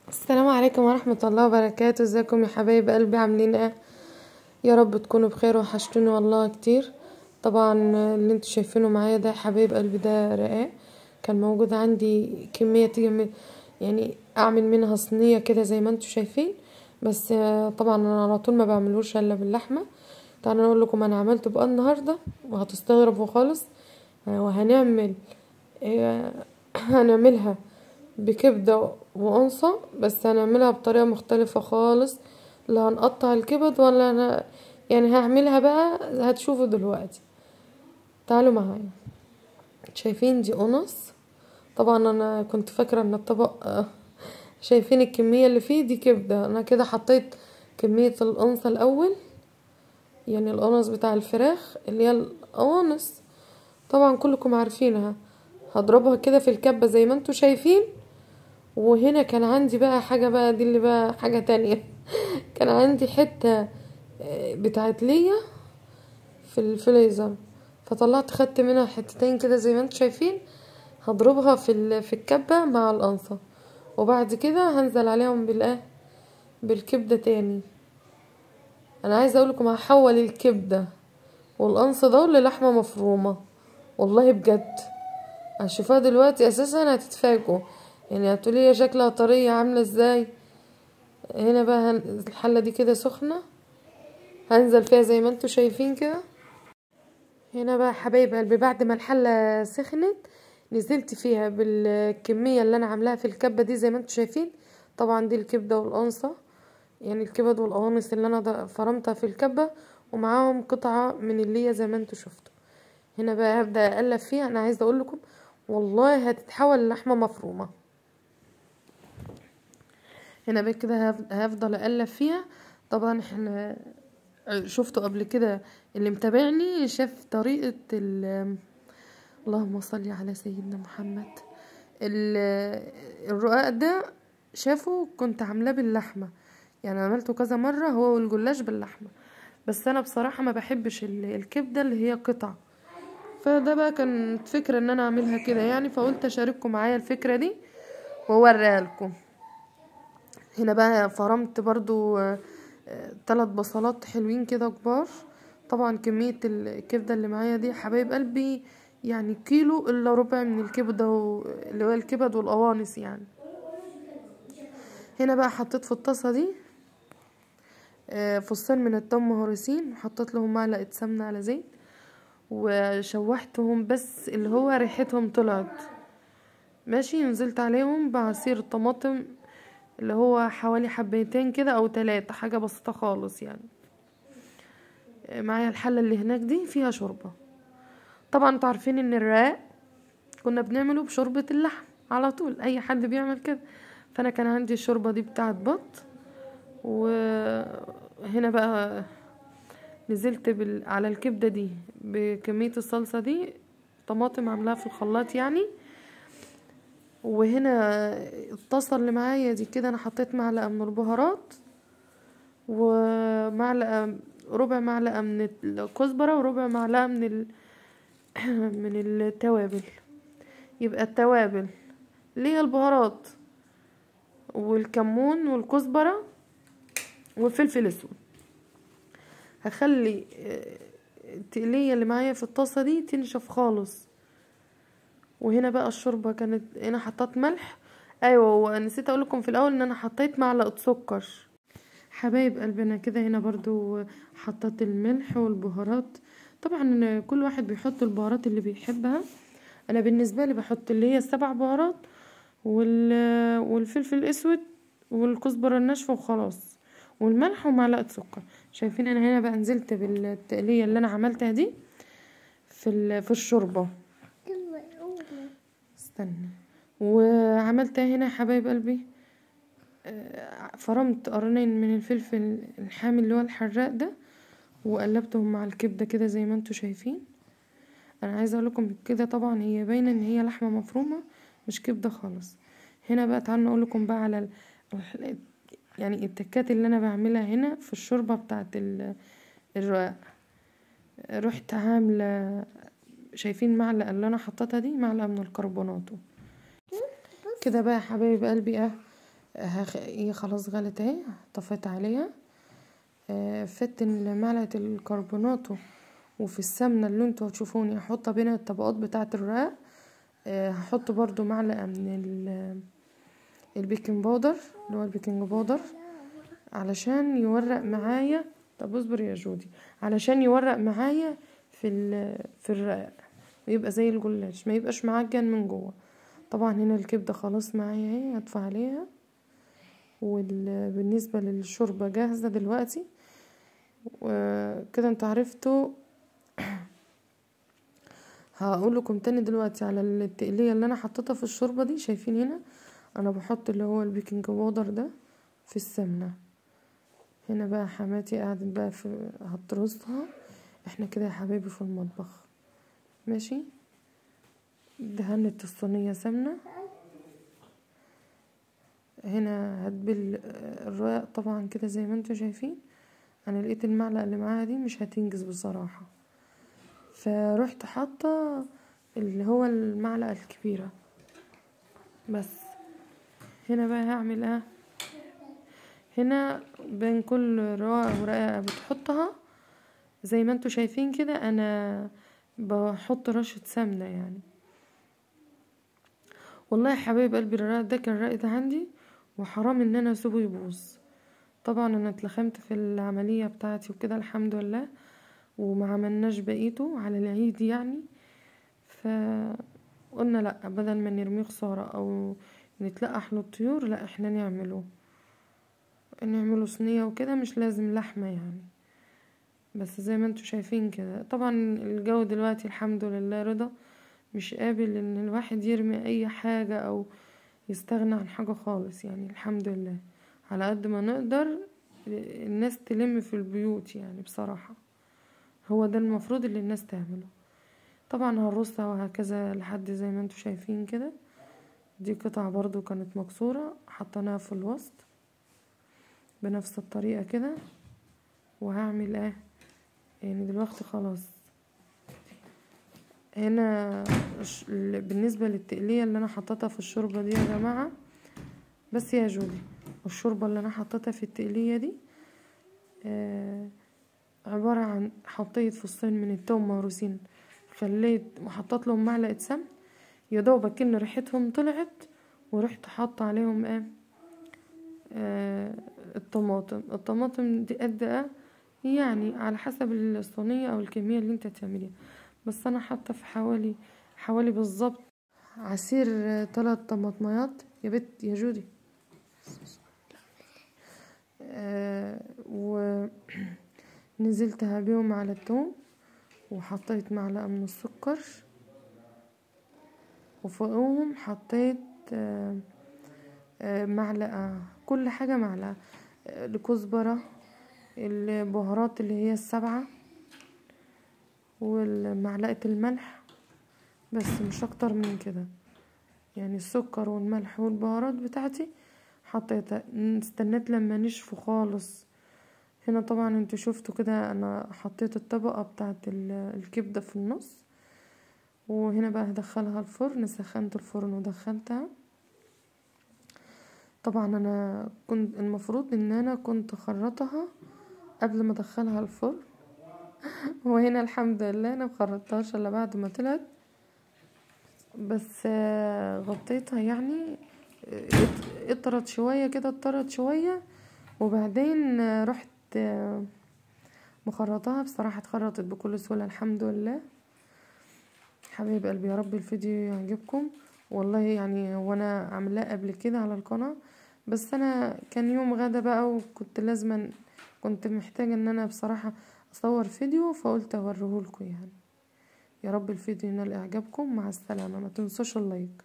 السلام عليكم ورحمة الله وبركاته. ازيكم يا حبايب قلبي؟ عاملين ايه؟ يا رب تكونوا بخير، وحشتوني والله كتير. طبعا اللي انتوا شايفينه معايا ده حبايب قلبي ده رقاق، كان موجود عندي كمية تيجي يعني اعمل منها صينية كده زي ما انتوا شايفين. بس طبعا انا على طول ما بعملوش الا باللحمة. تعالوا اقول لكم انا عملته بقى النهاردة وهتستغربوا خالص. وهنعمل آه، هنعملها بكبدة وقنصة، بس هنعملها بطريقة مختلفة خالص. لا هنقطع الكبد ولا يعني هعملها بقى، هتشوفوا دلوقتي. تعالوا معايا. شايفين دي قنص؟ طبعا انا كنت فاكرة ان الطبق شايفين الكمية اللي فيه دي كبدة. انا كده حطيت كمية القنصة الاول، يعني القنص بتاع الفراخ اللي هي القوانص، طبعا كلكم عارفينها. هضربها كده في الكبة زي ما انتوا شايفين. وهنا كان عندي بقى حاجة، بقى دي اللي بقى حاجة تانية. كان عندي حتة بتاعت ليا في الفريزر، فطلعت خدت منها حتتين كده زي ما انتم شايفين. هضربها في الكبة مع القنصة، وبعد كده هنزل عليهم بالكبدة تاني. انا عايزة اقولكم هحول الكبدة والقنصة دول للحمة مفرومة، والله بجد. هشوفها دلوقتي اساسا هتتفاجئوا، يعني هتقولي يا شكلها طرية عاملة ازاي. هنا بقى الحلة دي كده سخنة، هنزل فيها زي ما انتوا شايفين كده. هنا بقى حبايب قلبي بعد ما الحلة سخنت، نزلت فيها بالكمية اللي انا عاملاها في الكبة دي زي ما انتوا شايفين. طبعا دي الكبدة والقنصة، يعني الكبد والقوانص اللي انا فرمتها في الكبة، ومعاهم قطعة من اللي هي زي ما انتوا شفتوا. هنا بقى هبدأ اقلب فيها. انا عايزة اقول لكم والله هتتحول للحمة مفرومة. هنا بقى كده هفضل اقلب فيها. طبعا احنا شفته قبل كده، اللي متابعني شاف طريقة اللهم صل على سيدنا محمد. الرقاق ده شافه كنت عاملاه باللحمة، يعني عملته كذا مرة هو والجلاش باللحمة. بس انا بصراحة ما بحبش الكبدة اللي هي قطع، فده بقى كانت فكرة ان انا اعملها كده يعني، فقلت اشارككم معايا الفكرة دي واوريها لكم. هنا بقى فرمت برضو 3 بصلات حلوين كده كبار. طبعا كمية الكبدة اللي معايا دي حبايب قلبي يعني كيلو الا ربع من الكبدة اللي هو الكبد والقوانص يعني. هنا بقى حطيت في الطاسة دي فصين من الثوم مهروسين، وحطيت لهم معلقة سمنة على زيت، وشوحتهم بس اللي هو ريحتهم طلعت ماشي. نزلت عليهم بعصير الطماطم اللي هو حوالي حبيتين كده او 3، حاجة بسيطة خالص يعني. معايا الحلة اللي هناك دي فيها شوربة. طبعا انتوا عارفين ان الرقاق كنا بنعمله بشوربة اللحم على طول، اي حد بيعمل كده. فانا كان عندي الشوربة دي بتاعت بط. وهنا بقى نزلت على الكبدة دي بكمية الصلصة دي، طماطم عاملاها في الخلاط يعني. وهنا الطاسة اللي معايا دي كده انا حطيت معلقة من البهارات، ومعلقة ربع معلقة من الكزبرة، وربع معلقة من التوابل. يبقى التوابل اللي هي البهارات والكمون والكزبرة والفلفل اسود. هخلي التقلية اللي معايا في الطاسة دي تنشف خالص. وهنا بقى الشوربة كانت هنا حطيت ملح. ايوه ونسيت اقول لكم في الاول ان انا حطيت معلقة سكر. حبايب قلبنا كده هنا برضو حطيت الملح والبهارات. طبعا كل واحد بيحط البهارات اللي بيحبها. انا بالنسبه لي بحط اللي هي ال7 بهارات والفلفل الاسود والكزبره الناشفه وخلاص، والملح ومعلقه سكر. شايفين انا هنا بقى نزلت بالتقليه اللي انا عملتها دي في الشوربه. استنى. وعملتها هنا يا حبايب قلبي، فرمت قرنين من الفلفل الحامي اللي هو الحراق ده، وقلبتهم مع الكبده كده زي ما انتوا شايفين. انا عايزه اقول لكم كده طبعا هي باينه ان هي لحمه مفرومه مش كبده خالص. هنا بقى تعالوا اقول لكم بقى على يعني التكات اللي انا بعملها هنا في الشوربه بتاعه الرقاق. رحت عامله، شايفين معلقه اللي انا حطيتها دي معلقه من الكربوناتو كده بقى يا حبايب قلبي هي خلاص غلت اهي، طفيت عليها. فتن معلقة الكربوناتو وفي السمنة اللي انتوا هتشوفوني هحطها بين الطبقات بتاعة الرقاق. هحط برضو معلقة من البيكنج باودر، اللي هو البيكنج باودر، علشان يورق معايا. طب اصبر يا جودي، علشان يورق معايا في الرقاق ويبقى زي الجلاش، ما يبقاش معجن من جوه. طبعا هنا الكبده خلاص معايا اهي، هطفي عليها. وبالنسبه للشوربه جاهزه دلوقتي. وكده انتوا عرفتوا. هقول لكم تاني دلوقتي على التقليه اللي انا حطيتها في الشوربه دي. شايفين هنا انا بحط اللي هو البيكنج باودر ده في السمنه. هنا بقى حماتي قاعدة بقى هترصها. احنا كده يا حبايبي في المطبخ ماشي. دهنت الصينية سمنة. هنا هتبل الرقاق طبعا كده زي ما انتوا شايفين. انا لقيت المعلقة اللي معاها دي مش هتنجز بصراحة، فروحت حاطة اللي هو المعلقة الكبيرة بس. هنا بقى هعمل ايه؟ هنا بين كل رقاق ورقاقة بتحطها زي ما انتوا شايفين كده، انا بحط رشة سمنة يعني. والله يا حبايب قلبي الرقاق ده كان راقد عندي وحرام ان انا اسيبه يبوظ. طبعا انا اتلخمت في العملية بتاعتي وكده الحمد لله، وما عملناش بقيته على العيد يعني. فقلنا لا، بدل ما نرميه خسارة او نتلقح للطيور، لا احنا نعمله صينية وكده، مش لازم لحمة يعني. بس زي ما انتوا شايفين كده. طبعا الجو دلوقتي الحمد لله رضا، مش قابل ان الواحد يرمي اي حاجة او يستغنى عن حاجة خالص يعني. الحمد لله على قد ما نقدر الناس تلم في البيوت يعني. بصراحة هو ده المفروض اللي الناس تعمله. طبعا هنرصها وهكذا لحد زي ما انتوا شايفين كده. دي قطعة برضو كانت مكسورة حطيناها في الوسط بنفس الطريقة كده. وهعمل ايه يعني دلوقتي خلاص. هنا بالنسبة للتقلية اللي انا حطيتها في الشوربة دي يا جماعة، بس يا جودي، الشوربة اللي انا حطيتها في التقلية دي عبارة عن حطيت فصين من التوم مهروسين، خليت وحطيت لهم معلقة سمن يا دوبك ان ريحتهم طلعت، ورحت حاطه عليهم ايه الطماطم دي قد ايه يعني على حسب الصينية او الكمية اللي انت تعمليها. بس انا حاطه في حوالي بالظبط عصير 3 طماطميات يا بت يا جودي. ونزلتها بيهم على التوم، وحطيت معلقة من السكر، وفوقهم حطيت معلقة، كل حاجة معلقة، الكزبرة، البهارات اللي هي ال7، والمعلقة الملح، بس مش اكتر من كده يعني. السكر والملح والبهارات بتاعتي حطيتها، استنيت لما نشفوا خالص. هنا طبعا انتوا شفتوا كده انا حطيت الطبقة بتاعت الكبدة في النص. وهنا بقى هدخلها الفرن، سخنت الفرن ودخلتها. طبعا انا كنت المفروض ان انا كنت خرطها قبل ما ادخلها الفرن وهنا الحمد لله انا مخرطتهاش الا بعد ما طلعت. بس غطيتها يعني اطرت شوية وبعدين رحت مخرطاها. بصراحة اتخرطت بكل سهولة الحمد لله. حبايب قلبي يا رب الفيديو يعجبكم. والله يعني وانا عاملاه قبل كده على القناة، بس انا كان يوم غدا بقى وكنت كنت محتاجة ان انا بصراحة اصور فيديو، فقلت اوريهولكم يعني. يا رب الفيديو ينال اعجابكم. مع السلامة، ما تنسوش اللايك.